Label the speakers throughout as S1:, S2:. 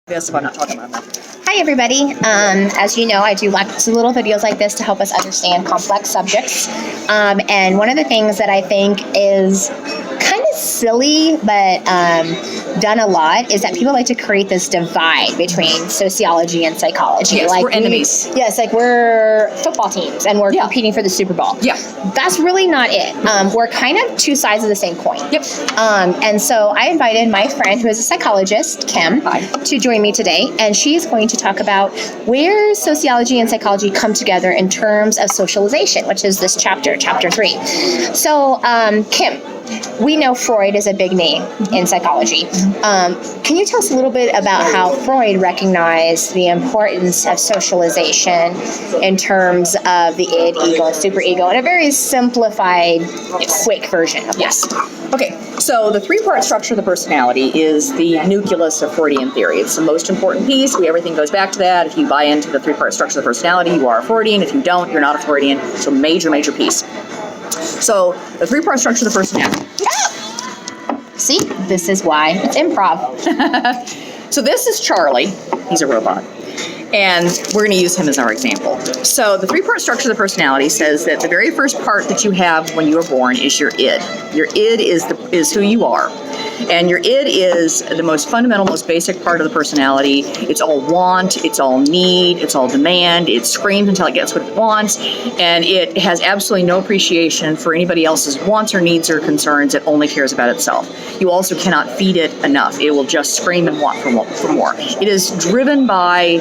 S1: Yes, if I'm not talking about that.
S2: Hi, everybody. As you know, I do lots of little videos like this to help us understand complex subjects. And one of the things that I think is kind of silly, but done a lot, is that people like to create this divide between sociology and psychology.
S1: Yes,
S2: like
S1: we're enemies.
S2: Yes, like we're football teams and we're competing for the Super Bowl.
S1: Yeah.
S2: That's really not it. We're kind of two sides of the same coin.
S1: Yep.
S2: And so I invited my friend, who is a psychologist, Kim, to join me today, and she's going to talk about where sociology and psychology come together in terms of socialization, which is this chapter 3. So, Kim, we know Freud is a big name in psychology. Can you tell us a little bit about how Freud recognized the importance of socialization in terms of the id, ego, and superego in a very simplified, quick version of
S1: Yes. Okay, so the three-part structure of the personality is the nucleus of Freudian theory. It's the most important piece. Everything goes back to that. If you buy into the three-part structure of the personality, you are a Freudian. If you don't, you're not a Freudian. It's a major, major piece. So the three-part structure of the personality.
S2: See, this is why it's improv.
S1: So this is Charlie. He's a robot. And we're going to use him as our example. So the three-part structure of the personality says that the very first part that you have when you are born is your id. Your id is who you are. And your id is the most fundamental, most basic part of the personality. It's all want, it's all need, it's all demand. It screams until it gets what it wants. And it has absolutely no appreciation for anybody else's wants or needs or concerns. It only cares about itself. You also cannot feed it enough. It will just scream and want for more. It is driven by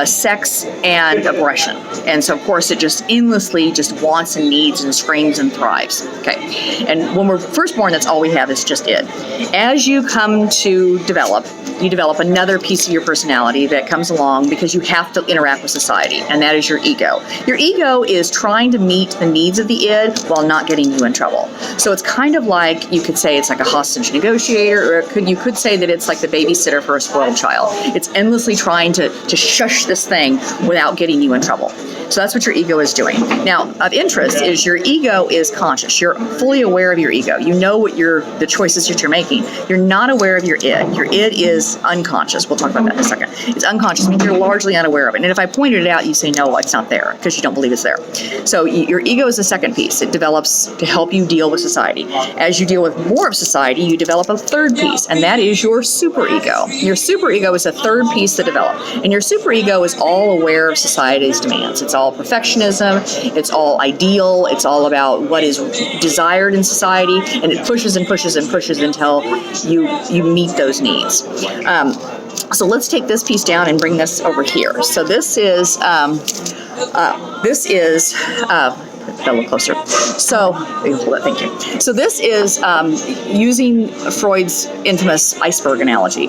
S1: sex and aggression. And so, of course, it just endlessly just wants and needs and screams and thrives. Okay. And when we're first born, that's all we have is just id. As you come to develop, you develop another piece of your personality that comes along because you have to interact with society, and that is your ego. Your ego is trying to meet the needs of the id while not getting you in trouble. So it's kind of like, you could say it's like a hostage negotiator, or you could say that it's like the babysitter for a spoiled child. It's endlessly trying to shush this thing without getting you in trouble. So that's what your ego is doing. Now, of interest is your ego is conscious. You're fully aware of your ego. You know what the choices that you're making. You're not aware of your id. Your id is unconscious. We'll talk about that in a second. It's unconscious, meaning you're largely unaware of it. And if I pointed it out, you say, no, it's not there, because you don't believe it's there. So your ego is the second piece. It develops to help you deal with society. As you deal with more of society, you develop a third piece, and that is your superego. Your superego is a third piece that develops. And your superego is all aware of society's demands. It's all perfectionism, it's all ideal, it's all about what is desired in society, and it pushes and pushes and pushes until you meet those needs. So let's take this piece down and bring this over here. So this is a little closer. So, thank you. So this is using Freud's infamous iceberg analogy.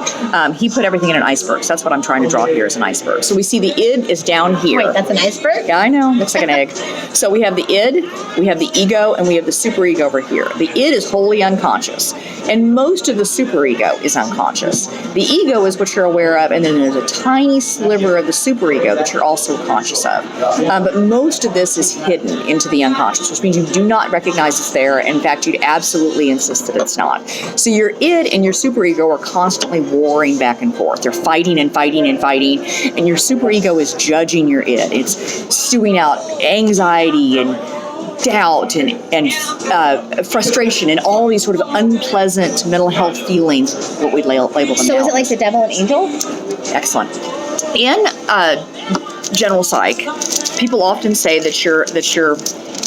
S1: He put everything in an iceberg. So that's what I'm trying to draw here is an iceberg. So we see the id is down here.
S2: Wait, that's an iceberg?
S1: Yeah, I know. Looks like an egg. So we have the id, we have the ego, and we have the superego over here. The id is wholly unconscious. And most of the superego is unconscious. The ego is what you're aware of, and then there's a tiny sliver of the superego that you're also conscious of. But most of this is hidden into the unconscious, which means you do not recognize it's there. In fact, you'd absolutely insist that it's not. So your id and your superego are constantly warring back and forth. They're fighting and fighting and fighting, and your superego is judging your id. It's stewing out anxiety and doubt and frustration and all these sort of unpleasant mental health feelings, what we label them
S2: So
S1: now.
S2: is it like the devil and angel?
S1: Excellent. In general psych, people often say that your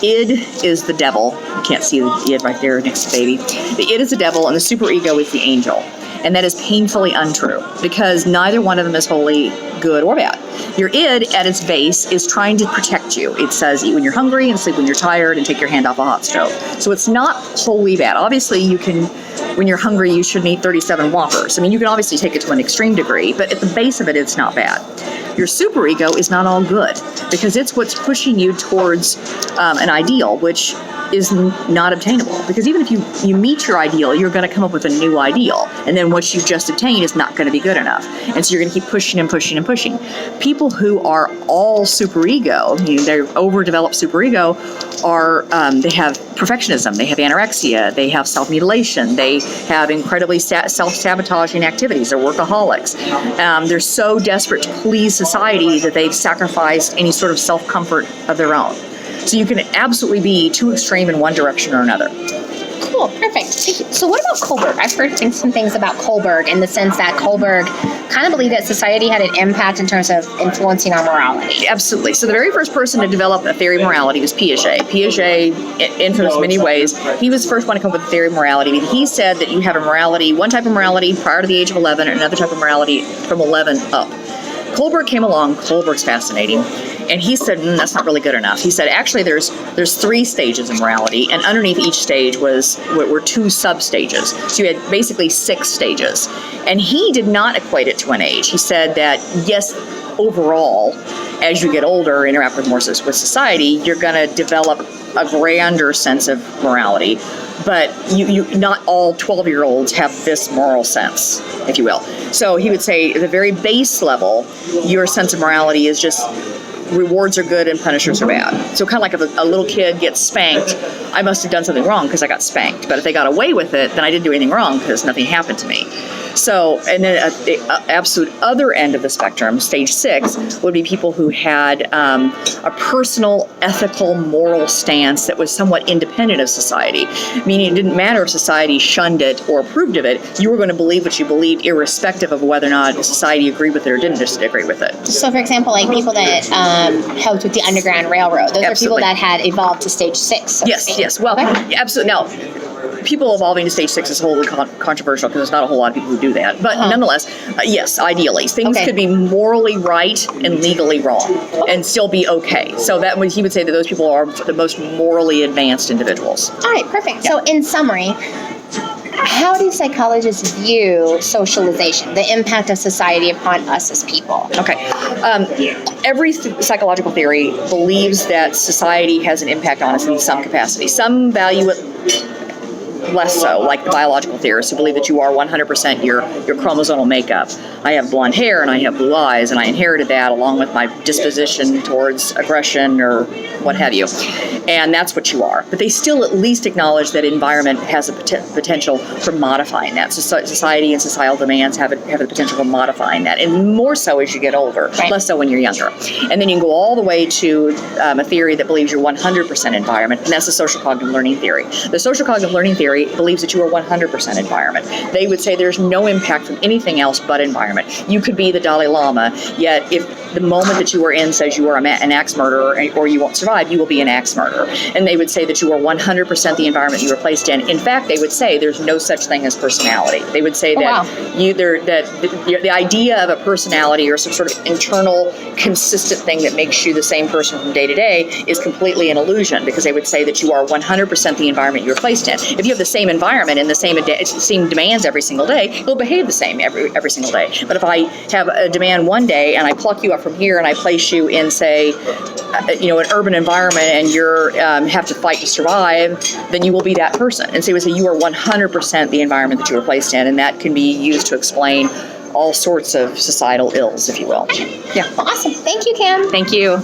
S1: id is the devil. You can't see the id right there next to baby. The id is the devil and the superego is the angel. And that is painfully untrue because neither one of them is wholly good or bad. Your id at its base is trying to protect you. It says eat when you're hungry and sleep when you're tired and take your hand off a hot stove. So it's not wholly bad. Obviously, you can, when you're hungry, you shouldn't eat 37 Whoppers. I mean, you can obviously take it to an extreme degree, but at the base of it, it's not bad. Your superego is not all good because it's what's pushing you towards an ideal, which is not obtainable. Because even if you meet your ideal, you're going to come up with a new ideal. And then what you've just obtained is not going to be good enough. And so you're going to keep pushing and pushing and pushing. People who are all superego, they're overdeveloped superego, they have perfectionism, they have anorexia, they have self-mutilation, they have incredibly self-sabotaging activities, they're workaholics. They're so desperate to please society that they've sacrificed any sort of self-comfort of their own. So you can absolutely be too extreme in one direction or another.
S2: Cool, perfect. Thank you. So what about Kohlberg? I've heard some things about Kohlberg in the sense that Kohlberg kind of believed that society had an impact in terms of influencing our morality.
S1: Absolutely. So the very first person to develop a theory of morality was Piaget. Piaget, infamous in many ways, he was the first one to come up with a theory of morality. He said that you have one type of morality prior to the age of 11 and another type of morality from 11 up. Kohlberg came along. Kohlberg's fascinating. And he said, that's not really good enough. He said, actually, there's 3 stages of morality, and underneath each stage were 2 sub-stages. So you had basically 6 stages. And he did not equate it to an age. He said that, yes, overall, as you get older, interact with society, you're going to develop a grander sense of morality. But you not all 12-year-olds have this moral sense, if you will. So he would say at the very base level, your sense of morality is just rewards are good and punishments are bad. So kind of like if a little kid gets spanked, I must have done something wrong because I got spanked. But if they got away with it, then I didn't do anything wrong because nothing happened to me. So, and then at the absolute other end of the spectrum, stage 6, would be people who had a personal, ethical, moral stance that was somewhat independent of society. Meaning it didn't matter if society shunned it or approved of it. You were going to believe what you believed irrespective of whether or not society agreed with it or didn't agree with it.
S2: So, for example, like people that helped with the Underground Railroad, those are people that had evolved to stage 6. So
S1: yes. Well, okay. Absolutely. Now, people evolving to stage 6 is wholly controversial because there's not a whole lot of people who do that. But nonetheless, yes, ideally, things could be morally right and legally wrong and still be okay. So he would say that those people are the most morally advanced individuals.
S2: All right, perfect. Yeah. So in summary, how do psychologists view socialization, the impact of society upon us as people?
S1: Okay. Every psychological theory believes that society has an impact on us in some capacity. Some value it less so, like the biological theorists who believe that you are 100% your chromosomal makeup. I have blonde hair and I have blue eyes, and I inherited that along with my disposition towards aggression or what have you. And that's what you are. But they still at least acknowledge that environment has a potential for modifying that. So society and societal demands have the potential for modifying that, and more so as you get older, less so when you're younger. And then you can go all the way to a theory that believes you're 100% environment, and that's the social cognitive learning theory. The social cognitive learning theory believes that you are 100% environment. They would say there's no impact from anything else but environment. You could be the Dalai Lama, yet if the moment that you are in says you are an axe murderer or you won't survive, you will be an axe murderer. And they would say that you are 100% the environment you were placed in. In fact, they would say there's no such thing as personality. They would say that the idea of a personality or some sort of internal consistent thing that makes you the same person from day to day is completely an illusion, because they would say that you are 100% the environment you were placed in. If you have the same environment and the same demands every single day, you'll behave the same every single day. But if I have a demand one day and I pluck you up from here and I place you in, say, an urban environment and you're have to fight to survive, then you will be that person. And so we say you are 100% the environment that you were placed in, and that can be used to explain all sorts of societal ills, if you will.
S2: Yeah. Well, awesome. Thank you, Kim.
S1: Thank you.